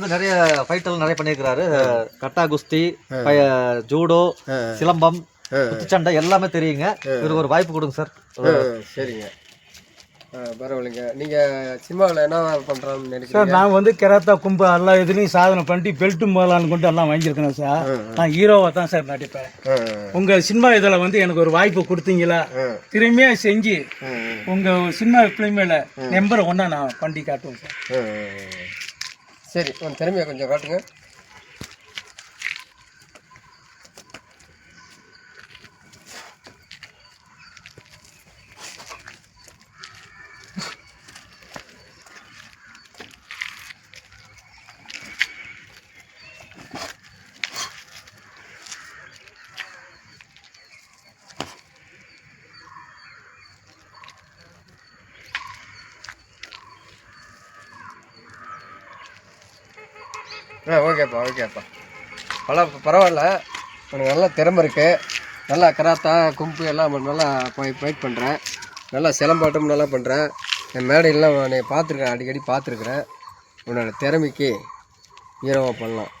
வந்து நிறைய ஃபைட்டெல்லாம் நிறைய பண்ணியிருக்கிறாரு. கட்டா குஸ்தி, ஜூடோ, சிலம்பம், குத்துச்சண்டை எல்லாமே தெரியுங்க. இவருக்கு ஒரு வாய்ப்பு கொடுங்க சார். சரிங்க, பரவாயில்லைங்க. நீங்கள் சினிமாவில் என்ன பண்ணுறான்னு நினைக்கிறீங்க சார்? நான் வந்து கராத்தா கும்பு எல்லா இதுலேயும் சாதனை பண்ணி பெல்ட்டு முதலான்னு கொண்டு எல்லாம் வாங்கியிருக்கேன் சார். நான் ஹீரோவாக தான் சார் நடிப்பேன். உங்கள் சினிமா இதில் வந்து எனக்கு ஒரு வாய்ப்பு கொடுத்தீங்களா, திரும்பியாக செஞ்சு உங்கள் சினிமா ஃபிலிமில் நம்பர் 1 நான் பண்ணி காட்டுவேன் சார். சரி, உங்கள் திறமையை கொஞ்சம் காட்டுங்க. ஓகேப்பா. பரவாயில்ல, உனக்கு நல்லா திறமை இருக்குது. நல்லா கராத்தா கும்பு எல்லாம் நல்லா ஃபைட் பண்ணுறேன். நல்லா சிலம்பாட்டம் நல்லா பண்ணுறேன். என் மேடையெல்லாம் நான் பார்த்துருக்கேன், அடிக்கடி பார்த்துருக்குறேன். உன்னோட திறமைக்கு ஹீரோவாக பண்ணலாம்.